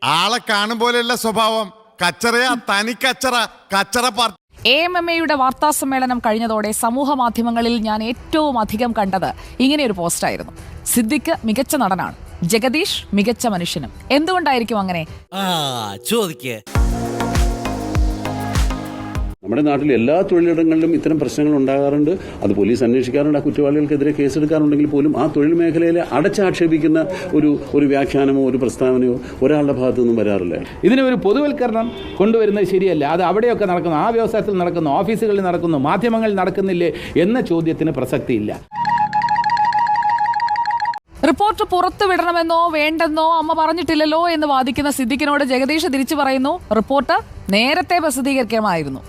ആളെ കാണും പോലെയല്ല സ്വഭാവം. കച്ചറയാ, തനി കച്ചറ, കച്ചറ പാർട്ടി. AMMAയുടെ വാർത്താ സമ്മേളനം കഴിഞ്ഞതോടെ സമൂഹ മാധ്യമങ്ങളിൽ ഞാൻ ഏറ്റവും അധികം കണ്ടത് ഇങ്ങനെയൊരു പോസ്റ്റായിരുന്നു. സിദ്ദിഖ് മികച്ച നടനാണ്, ജഗദീഷ് മികച്ച മനുഷ്യനും. എന്തുകൊണ്ടായിരിക്കും അങ്ങനെ? നമ്മുടെ നാട്ടിൽ എല്ലാ തൊഴിലിടങ്ങളിലും ഇത്തരം പ്രശ്നങ്ങൾ ഉണ്ടാകാറുണ്ട്. അത് പോലീസ് അന്വേഷിക്കാറുണ്ട്. ആ കുറ്റവാളികൾക്കെതിരെ കേസെടുക്കാറുണ്ടെങ്കിൽ പോലും ആ തൊഴിൽ മേഖലയിലെ അടച്ചാക്ഷേപിക്കുന്ന ഒരു വ്യാഖ്യാനമോ ഒരു പ്രസ്താവനയോ ഒരാളുടെ ഭാഗത്തു നിന്നും വരാറില്ല. ഇതിന് ഒരു പൊതുവൽക്കരണം കൊണ്ടുവരുന്നത് ശരിയല്ല. അത് അവിടെയൊക്കെ നടക്കുന്നു, ആ വ്യവസായത്തിൽ നടക്കുന്നു, ഓഫീസുകളിൽ നടക്കുന്നു, മാധ്യമങ്ങളിൽ നടക്കുന്നില്ലേ എന്ന ചോദ്യത്തിന് പ്രസക്തിയില്ല. റിപ്പോർട്ട് പുറത്തുവിടണമെന്നോ വേണ്ടെന്നോ അമ്മ പറഞ്ഞിട്ടില്ലല്ലോ എന്ന് വാദിക്കുന്ന സിദ്ദിഖിനോട് ജഗദീഷ് തിരിച്ചു പറയുന്നു, റിപ്പോർട്ട് നേരത്തെ പ്രസിദ്ധീകരിക്കാമായിരുന്നു.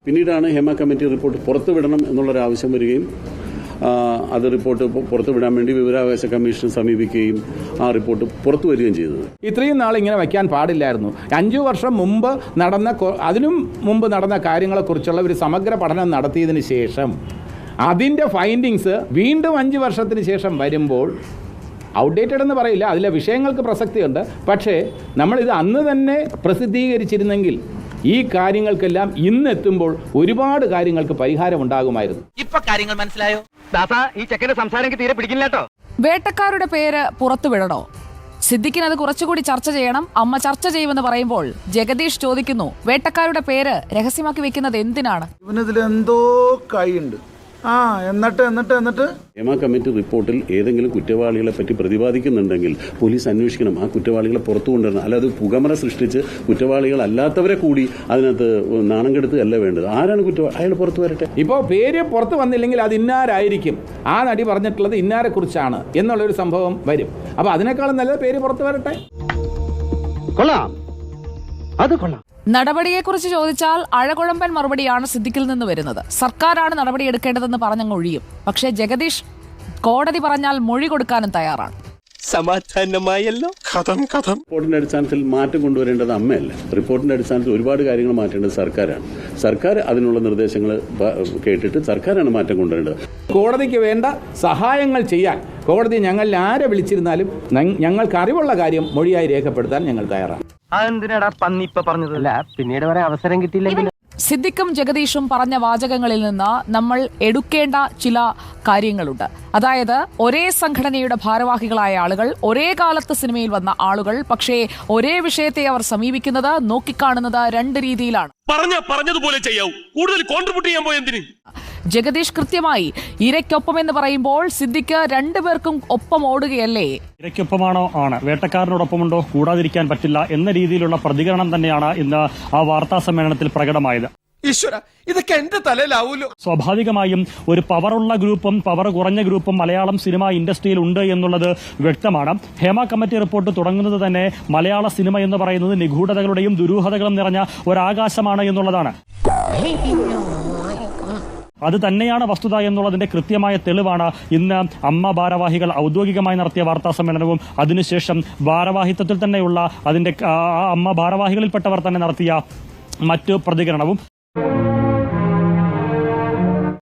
പിന്നീടാണ് ഹേമ കമ്മിറ്റി റിപ്പോർട്ട് പുറത്തുവിടണം എന്നുള്ളൊരു ആവശ്യം വരികയും അത് റിപ്പോർട്ട് പുറത്തുവിടാൻ വേണ്ടി വിവരാവകാശ കമ്മീഷൻ സമീപിക്കുകയും ആ റിപ്പോർട്ട് പുറത്തു വരികയും ചെയ്തത്. ഇത്രയും നാൾ ഇങ്ങനെ വയ്ക്കാൻ പാടില്ലായിരുന്നു. 5 വർഷം മുമ്പ് അതിനും മുമ്പ് നടന്ന കാര്യങ്ങളെക്കുറിച്ചുള്ള ഒരു സമഗ്ര പഠനം നടത്തിയതിന് ശേഷം അതിൻ്റെ ഫൈൻഡിങ്സ് വീണ്ടും 5 വർഷത്തിന് ശേഷം വരുമ്പോൾ ഔട്ട്ഡേറ്റഡ് എന്ന് പറയില്ല, അതിലെ വിഷയങ്ങൾക്ക് പ്രസക്തിയുണ്ട്. പക്ഷേ നമ്മളിത് അന്ന് തന്നെ പ്രസിദ്ധീകരിച്ചിരുന്നെങ്കിൽ ഈ കാര്യങ്ങൾക്കെല്ലാം ഇന്നെത്തുമ്പോൾ ഒരുപാട് കാര്യങ്ങൾക്ക് പരിഹാരം ഉണ്ടാകുമായിരുന്നു. ഇപ്പൊ കാര്യങ്ങൾ മനസ്സിലായോ? ദാസാ, ഈ ചെക്കന്റെ സംസാരം തീരെ പിടിക്കില്ല കേട്ടോ. വേട്ടക്കാരുടെ പേര് പുറത്തുവിടണോ? സിദ്ദിഖിന് അത് കുറച്ചുകൂടി ചർച്ച ചെയ്യണം, അമ്മ ചർച്ച ചെയ്യുമെന്ന് പറയുമ്പോൾ ജഗദീഷ് ചോദിക്കുന്നു, വേട്ടക്കാരുടെ പേര് രഹസ്യമാക്കി വെക്കുന്നത് എന്തിനാണ്? ഇവനിതിലെന്തോ കൈയുണ്ട്. എന്നിട്ട് ഹേമ കമ്മിറ്റി റിപ്പോർട്ടിൽ ഏതെങ്കിലും കുറ്റവാളികളെ പറ്റി പ്രതിപാദിക്കുന്നുണ്ടെങ്കിൽ പോലീസ് അന്വേഷിക്കണം, ആ കുറ്റവാളികളെ പുറത്തു കൊണ്ടുവരണം. അല്ലാതെ പുകമറ സൃഷ്ടിച്ച് കുറ്റവാളികൾ അല്ലാത്തവരെ കൂടി അതിനകത്ത് നാണം കെടുത്തുകയല്ല വേണ്ടത്. ആരാണ് കുറ്റവാളി, അയാൾ പുറത്തു വരട്ടെ. ഇപ്പോൾ പേര് പുറത്ത് വന്നില്ലെങ്കിൽ അത് ഇന്നാരായിരിക്കും, ആ നടി പറഞ്ഞിട്ടുള്ളത് ഇന്നാരെ കുറിച്ചാണ് എന്നുള്ളൊരു സംഭവം വരും. അപ്പോൾ അതിനേക്കാളും നല്ലത് പേര് പുറത്ത് വരട്ടെ. കൊള്ളാം, അത് കൊള്ളാം. നടപടിയെക്കുറിച്ച് ചോദിച്ചാൽ അഴകുഴമ്പൻ മറുപടിയാണ് സിദ്ദിഖിൽ നിന്ന് വരുന്നത്. സർക്കാരാണ് നടപടിയെടുക്കേണ്ടതെന്ന് പറഞ്ഞങ്ങ് ഒഴിയും. പക്ഷേ ജഗദീഷ് കോടതി പറഞ്ഞാൽ മൊഴി കൊടുക്കാനും തയ്യാറാണ്. സമാധാനമായല്ലോ. റിപ്പോർട്ടിന്റെ അടിസ്ഥാനത്തിൽ മാറ്റം കൊണ്ടുവരേണ്ടത് അമ്മയല്ല. റിപ്പോർട്ടിന്റെ അടിസ്ഥാനത്തിൽ ഒരുപാട് കാര്യങ്ങൾ മാറ്റേണ്ടത് സർക്കാരാണ്. സർക്കാർ അതിനുള്ള നിർദ്ദേശങ്ങൾ കേട്ടിട്ട് സർക്കാരാണ് മാറ്റം കൊണ്ടുവരേണ്ടത്. കോടതിക്ക് വേണ്ട സഹായങ്ങൾ ചെയ്യാൻ കോടതി ഞങ്ങളിൽ ആരെ വിളിച്ചിരുന്നാലും ഞങ്ങൾക്ക് അറിവുള്ള കാര്യം മൊഴിയായി രേഖപ്പെടുത്താൻ ഞങ്ങൾ തയ്യാറാണ്. അതെന്തിനാടാ പന്നി ഇപ്പൊ പറഞ്ഞതല്ല, പിന്നീട് വരെ അവസരം കിട്ടിയില്ലെങ്കിൽ. സിദ്ദിഖും ജഗദീഷും പറഞ്ഞ വാചകങ്ങളിൽ നിന്ന് നമ്മൾ എടുക്കേണ്ട ചില കാര്യങ്ങളുണ്ട്. അതായത് ഒരേ സംഘടനയുടെ ഭാരവാഹികളായ ആളുകൾ, ഒരേ കാലത്ത് സിനിമയിൽ വന്ന ആളുകൾ, പക്ഷേ ഒരേ വിഷയത്തെ അവർ സമീപിക്കുന്നത്, നോക്കിക്കാണുന്നത് 2 രീതിയിലാണ്. പറഞ്ഞതുപോലെ ചെയ്യാവൂ, കൂടുതൽ കോൺട്രിബ്യൂട്ട് ചെയ്യാൻ പോയെന്തിന്? ജഗദീഷ് കൃത്യമായി ഇരയ്ക്കൊപ്പം എന്ന് പറയുമ്പോൾ സിദ്ദിഖ് 2 പേർക്കും ഒപ്പം ഓടുകയല്ലേ? ഇരയ്ക്കൊപ്പമാണോ? ആണ്. വേട്ടക്കാരനോടൊപ്പമുണ്ടോ? കൂടാതിരിക്കാൻ പറ്റില്ല എന്ന രീതിയിലുള്ള പ്രതികരണം തന്നെയാണ് ഇന്ന് ആ വാർത്താ സമ്മേളനത്തിൽ പ്രകടമായത്. ഈശ്വര, ഇതൊക്കെ എന്റെ തലയിലാവൂലോ. സ്വാഭാവികമായും ഒരു പവറുള്ള ഗ്രൂപ്പും പവർ കുറഞ്ഞ ഗ്രൂപ്പും മലയാളം സിനിമ ഇൻഡസ്ട്രിയിൽ ഉണ്ട് എന്നുള്ളത് വ്യക്തമാണ്. ഹേമ കമ്മിറ്റി റിപ്പോർട്ട് തുടങ്ങുന്നത് തന്നെ മലയാള സിനിമ എന്ന് പറയുന്നത് നിഗൂഢതകളുടെയും ദുരൂഹതകളും നിറഞ്ഞ ഒരാകാശമാണ് എന്നുള്ളതാണ്. അത് തന്നെയാണ് വസ്തുത എന്നുള്ളതിന്റെ കൃത്യമായ തെളിവാണ് ഇന്ന് അമ്മ ഭാരവാഹികൾ ഔദ്യോഗികമായി നടത്തിയ വാർത്താ സമ്മേളനവും അതിനുശേഷം ഭാരവാഹിത്വത്തിൽ തന്നെയുള്ള അതിന്റെ അമ്മ ഭാരവാഹികളിൽപ്പെട്ടവർ തന്നെ നടത്തിയ മറ്റു പ്രതികരണവും.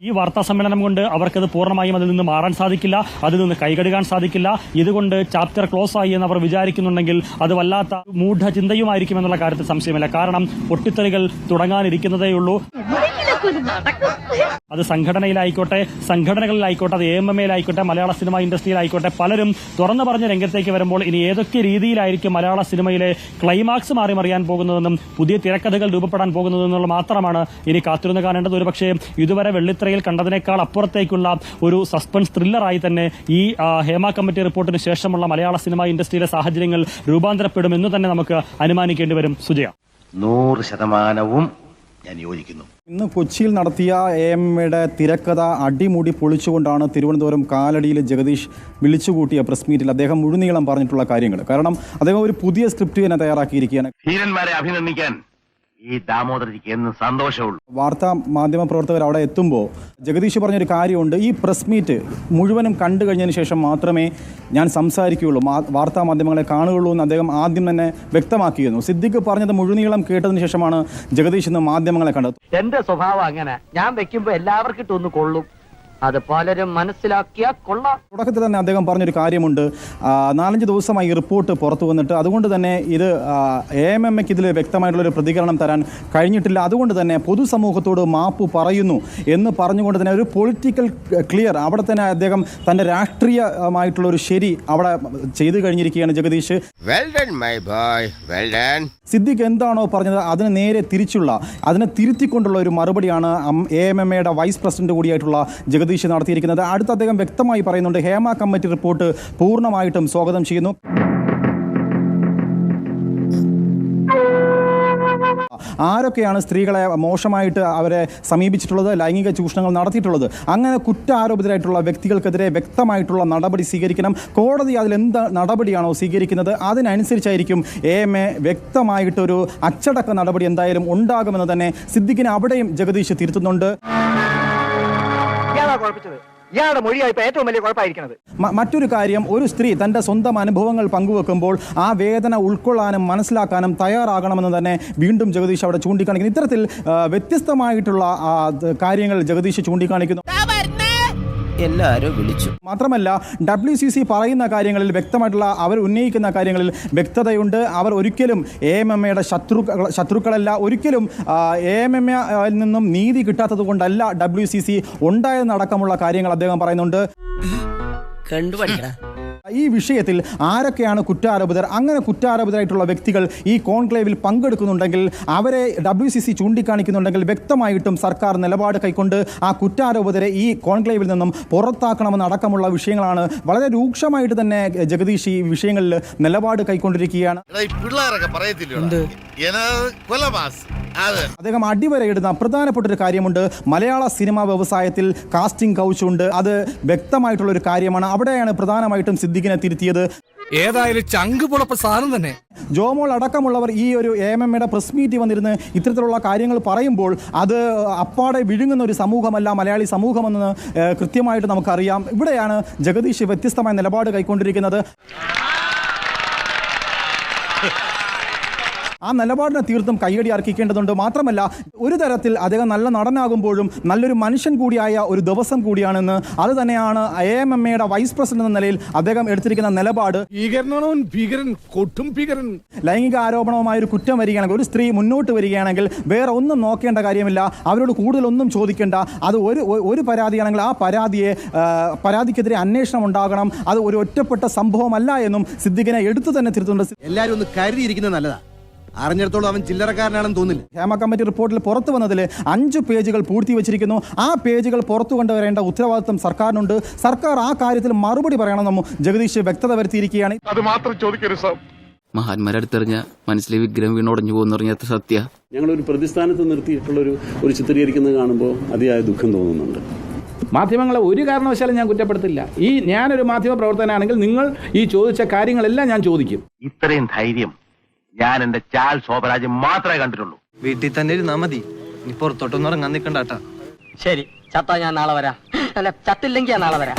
ഈ വാർത്താ സമ്മേളനം കൊണ്ട് അവർക്കത് പൂർണ്ണമായും അതിൽ നിന്ന് മാറാൻ സാധിക്കില്ല, അതിൽ നിന്ന് കൈകഴുകാൻ സാധിക്കില്ല. ഇതുകൊണ്ട് ചാപ്റ്റർ ക്ലോസ് ആയി എന്ന് അവർ വിചാരിക്കുന്നുണ്ടെങ്കിൽ അത് വല്ലാത്ത മൂഢചിന്തയുമായിരിക്കും എന്നുള്ള കാര്യത്തിൽ സംശയമില്ല. കാരണം പൊട്ടിത്തെറികൾ തുടങ്ങാനിരിക്കുന്നതേയുള്ളൂ. അത് സംഘടനകളിലായിക്കോട്ടെ, അത് AMMയിലായിക്കോട്ടെ, മലയാള സിനിമ ഇൻഡസ്ട്രിയിലായിക്കോട്ടെ, പലരും തുറന്നു പറഞ്ഞ രംഗത്തേക്ക് വരുമ്പോൾ ഇനി ഏതൊക്കെ രീതിയിലായിരിക്കും മലയാള സിനിമയിലെ ക്ലൈമാക്സ് മാറിമറിയാൻ പോകുന്നതെന്നും പുതിയ തിരക്കഥകൾ രൂപപ്പെടാൻ പോകുന്നതെന്നുള്ള മാത്രമാണ് ഇനി കാത്തിരുന്ന് കാണേണ്ടത്. ഒരുപക്ഷെ ഇതുവരെ വെള്ളിത്തിരയിൽ കണ്ടതിനേക്കാൾ അപ്പുറത്തേക്കുള്ള ഒരു സസ്പെൻസ് ത്രില്ലറായി തന്നെ ഈ ഹേമ കമ്മിറ്റി റിപ്പോർട്ടിന് ശേഷമുള്ള മലയാള സിനിമ ഇൻഡസ്ട്രിയിലെ സാഹചര്യങ്ങൾ രൂപാന്തരപ്പെടുമെന്ന് തന്നെ നമുക്ക് അനുമാനിക്കേണ്ടി വരും. സുജയ, 100% ഞാൻ യോജിക്കുന്നു. ഇന്ന് കൊച്ചിയിൽ നടത്തിയ AMMയുടെ തിരക്കഥ അടിമുടി പൊളിച്ചുകൊണ്ടാണ് തിരുവനന്തപുരം കാലടിയിലെ ജഗദീഷ് വിളിച്ചുകൂട്ടിയ പ്രസ് മീറ്റിൽ അദ്ദേഹം മുഴുനീളം പറഞ്ഞിട്ടുള്ള കാര്യങ്ങൾ. കാരണം അദ്ദേഹം ഒരു പുതിയ സ്ക്രിപ്റ്റ് തന്നെ തയ്യാറാക്കിയിരിക്കുകയാണ്. ധീരന്മാരെ അഭിനന്ദിക്കാൻ ഈ ദാമോദരജിക്ക് എന്ന് സന്തോഷമുള്ളൂ. വാർത്താ മാധ്യമ പ്രവർത്തകർ അവിടെ എത്തുമ്പോൾ ജഗദീഷ് പറഞ്ഞൊരു കാര്യമുണ്ട്, ഈ പ്രസ് മീറ്റ് മുഴുവനും കണ്ടു കഴിഞ്ഞതിന് ശേഷം മാത്രമേ ഞാൻ സംസാരിക്കുകയുള്ളൂ, വാർത്താ മാധ്യമങ്ങളെ കാണുകയുള്ളൂ എന്ന് അദ്ദേഹം ആദ്യം തന്നെ വ്യക്തമാക്കിയിരുന്നു. സിദ്ദിഖ് പറഞ്ഞത് മുഴുനീളം കേട്ടതിന് ശേഷമാണ് ജഗദീഷ് ഇന്ന് മാധ്യമങ്ങളെ കണ്ടത്. എന്റെ സ്വഭാവം അങ്ങനെ, ഞാൻ വെക്കുമ്പോ എല്ലാവർക്കും ഇട്ടൊന്ന് കൊള്ളും. അത് പലരും മനസ്സിലാക്കിയാ കൊള്ളാം. തുടക്കത്തിൽ തന്നെ അദ്ദേഹം പറഞ്ഞൊരു കാര്യമുണ്ട്, 4-5 ദിവസമായി ഈ റിപ്പോർട്ട് പുറത്തു വന്നിട്ട് അതുകൊണ്ട് തന്നെ ഇത് AMMയ്ക്ക് ഇതിൽ വ്യക്തമായിട്ടുള്ളൊരു പ്രതികരണം തരാൻ കഴിഞ്ഞിട്ടില്ല, അതുകൊണ്ട് തന്നെ പൊതുസമൂഹത്തോട് മാപ്പ് പറയുന്നു എന്ന് പറഞ്ഞുകൊണ്ട് തന്നെ ഒരു പൊളിറ്റിക്കൽ ക്ലിയർ അവിടെ തന്നെ അദ്ദേഹം തൻ്റെ രാഷ്ട്രീയമായിട്ടുള്ളൊരു ശരി അവിടെ ചെയ്തു കഴിഞ്ഞിരിക്കുകയാണ്. ജഗദീഷ്, സിദ്ദിഖ് എന്താണോ പറഞ്ഞത് അതിന് നേരെ തിരിച്ചുള്ള, അതിനെ തിരുത്തിക്കൊണ്ടുള്ള ഒരു മറുപടിയാണ് AMMയുടെ വൈസ് പ്രസിഡന്റ് കൂടിയായിട്ടുള്ള ജഗദീഷ് നടത്തിയിരിക്കുന്നത്. അടുത്ത അദ്ദേഹം വ്യക്തമായി പറയുന്നുണ്ട്, ഹേമ കമ്മിറ്റി റിപ്പോർട്ട് പൂർണ്ണമായിട്ടും സ്വാഗതം ചെയ്യുന്നു. ആരൊക്കെയാണ് സ്ത്രീകളെ മോശമായിട്ട് അവരെ സമീപിച്ചിട്ടുള്ളത്, ലൈംഗിക ചൂഷണങ്ങൾ നടത്തിയിട്ടുള്ളത്, അങ്ങനെ കുറ്റാരോപിതരായിട്ടുള്ള വ്യക്തികൾക്കെതിരെ വ്യക്തമായിട്ടുള്ള നടപടി സ്വീകരിക്കണം. കോടതി അതിൽ എന്ത് നടപടിയാണോ സ്വീകരിക്കുന്നത് അതിനനുസരിച്ചായിരിക്കും AMA വ്യക്തമായിട്ടൊരു അച്ചടക്ക നടപടി എന്തായാലും ഉണ്ടാകുമെന്ന് തന്നെ സിദ്ദിഖിനെ അവിടെയും ജഗദീഷ് തിരുത്തുന്നുണ്ട്. ഇയാളുടെ മൊഴിയായിപ്പോ ഏറ്റവും വലിയ കുഴപ്പമായിരിക്കുന്നത്. മറ്റൊരു കാര്യം, ഒരു സ്ത്രീ തൻ്റെ സ്വന്തം അനുഭവങ്ങൾ പങ്കുവെക്കുമ്പോൾ ആ വേദന ഉൾക്കൊള്ളാനും മനസ്സിലാക്കാനും തയ്യാറാകണമെന്ന് തന്നെ വീണ്ടും ജഗദീഷ് അവിടെ ചൂണ്ടിക്കാണിക്കുന്നു. ഇത്തരത്തിൽ വ്യത്യസ്തമായിട്ടുള്ള കാര്യങ്ങൾ ജഗദീഷ് ചൂണ്ടിക്കാണിക്കുന്നു. എല്ലാരും വിളിച്ചു. മാത്രമല്ല WCC പറയുന്ന കാര്യങ്ങളിൽ വ്യക്തമായിട്ടുള്ള, അവർ ഉന്നയിക്കുന്ന കാര്യങ്ങളിൽ വ്യക്തതയുണ്ട്. അവർ ഒരിക്കലും AMMയുടെ ശത്രുക്കളല്ല, ഒരിക്കലും AMMയിൽ നിന്നും നീതി കിട്ടാത്തത് കൊണ്ടല്ല WCC ഉണ്ടായതെന്നടക്കമുള്ള കാര്യങ്ങൾ അദ്ദേഹം പറയുന്നുണ്ട്. ഈ വിഷയത്തിൽ ആരൊക്കെയാണ് കുറ്റാരോപിതർ, അങ്ങനെ കുറ്റാരോപിതരായിട്ടുള്ള വ്യക്തികൾ ഈ കോൺക്ലേവിൽ പങ്കെടുക്കുന്നുണ്ടെങ്കിൽ അവരെ WCC ചൂണ്ടിക്കാണിക്കുന്നുണ്ടെങ്കിൽ വ്യക്തമായിട്ടും സർക്കാർ നിലപാട് കൈക്കൊണ്ട് ആ കുറ്റാരോപിതരെ ഈ കോൺക്ലേവിൽ നിന്നും പുറത്താക്കണമെന്ന് അടക്കമുള്ള വിഷയങ്ങളാണ്. വളരെ രൂക്ഷമായിട്ട് തന്നെ ജഗദീഷ് ഈ വിഷയങ്ങളിൽ നിലപാട് കൈക്കൊണ്ടിരിക്കുകയാണ്. അദ്ദേഹം അടിവരയിടുന്ന പ്രധാനപ്പെട്ട ഒരു കാര്യമുണ്ട്, മലയാള സിനിമാ വ്യവസായത്തിൽ കാസ്റ്റിംഗ് കൗച്ചുണ്ട്, അത് വ്യക്തമായിട്ടുള്ളൊരു കാര്യമാണ്. അവിടെയാണ് പ്രധാനമായിട്ടും സിദ്ദിഖിനെ തിരുത്തിയത്. ഏതായാലും ചങ്ക് പുളപ്പ സാധനം തന്നെ. ജോമോൾ അടക്കമുള്ളവർ ഈ ഒരു AMMയുടെ പ്രസ് മീറ്റ് വന്നിരുന്ന് ഇത്തരത്തിലുള്ള കാര്യങ്ങൾ പറയുമ്പോൾ അത് അപ്പാടെ വിഴുങ്ങുന്ന ഒരു സമൂഹമല്ല മലയാളി സമൂഹമെന്ന് കൃത്യമായിട്ട് നമുക്കറിയാം. ഇവിടെയാണ് ജഗദീഷ് വ്യത്യസ്തമായ നിലപാട് കൈക്കൊണ്ടിരിക്കുന്നത്. ആ നിലപാടിനെ തീർത്തും കയ്യടി അർഹിക്കേണ്ടതുണ്ട്. മാത്രമല്ല, ഒരു തരത്തിൽ അദ്ദേഹം നല്ല നടനാകുമ്പോഴും നല്ലൊരു മനുഷ്യൻ കൂടിയായ ഒരു ദിവസം കൂടിയാണെന്ന് അത് തന്നെയാണ് AMMയുടെ വൈസ് പ്രസിഡന്റ് എന്ന നിലയിൽ അദ്ദേഹം എടുത്തിരിക്കുന്ന നിലപാട്. ലൈംഗിക ആരോപണവുമായ ഒരു കുറ്റം വരികയാണെങ്കിൽ, ഒരു സ്ത്രീ മുന്നോട്ട് വരികയാണെങ്കിൽ വേറെ ഒന്നും നോക്കേണ്ട കാര്യമില്ല, അവരോട് കൂടുതലൊന്നും ചോദിക്കേണ്ട. അത് ഒരു പരാതിയാണെങ്കിൽ ആ പരാതിക്കെതിരെ അന്വേഷണം ഉണ്ടാകണം. അത് ഒരു ഒറ്റപ്പെട്ട സംഭവമല്ല എന്നും സിദ്ദിഖിനെ എടുത്തു തന്നെ തിരുത്തുന്നുണ്ട്. എല്ലാവരും ഒന്ന് കരുതിയിരിക്കുന്നത് നല്ലതാ. അറിഞ്ഞിടത്തോളം അവൻ ചില്ലറക്കാരനാണെന്ന് തോന്നില്ല. ഹേമ കമ്മിറ്റി റിപ്പോർട്ടിൽ പുറത്തു വന്നതിൽ 5 പേജുകൾ പൂർത്തിവച്ചിരിക്കുന്നു. ആ പേജുകൾ പുറത്തു കൊണ്ടുവരേണ്ട ഉത്തരവാദിത്വം സർക്കാരിനുണ്ട്. സർക്കാർ ആ കാര്യത്തിൽ മറുപടി പറയണമെന്നും ജഗദീഷ് വ്യക്തത വരുത്തിയിരിക്കുകയാണ്. അത് മാത്രം ചോദിക്കരുത് സാർ. മഹാന്മാരടുത്തെറിഞ്ഞ മനസ്സിലെ വിഗ്രഹം വീണോടഞ്ഞു പോകുന്നറിഞ്ഞാത്ത സത്യ. ഞങ്ങളൊരു പ്രതിസ്ഥാനത്ത് നിർത്തിയിട്ടുള്ളൊരു ചിത്രീകരിക്കുന്നത് കാണുമ്പോൾ അതിയായ ദുഃഖം തോന്നുന്നുണ്ട്. മാധ്യമങ്ങളെ ഒരു കാരണവശാലും ഞാൻ കുറ്റപ്പെടുത്തില്ല. ഞാനൊരു മാധ്യമ പ്രവർത്തകനാണെങ്കിൽ നിങ്ങൾ ഈ ചോദിച്ച കാര്യങ്ങളെല്ലാം ഞാൻ ചോദിക്കും. ഇത്രയും ധൈര്യം ഞാൻ എന്റെ ചാൽ ശോഭരാജ് മാത്രമേ കണ്ടിട്ടുള്ളൂ. വീട്ടിൽ തന്നെ ഇരുന്നാ മതി, ഇനി പുറത്തോട്ടൊന്നും ഇറങ്ങാൻ നിൽക്കണ്ടാട്ടാ. ശരി, ചത്താ ഞാൻ നാളെ വരാം. അല്ല, ചത്തില്ലെങ്കിൽ ഞാൻ നാളെ വരാം.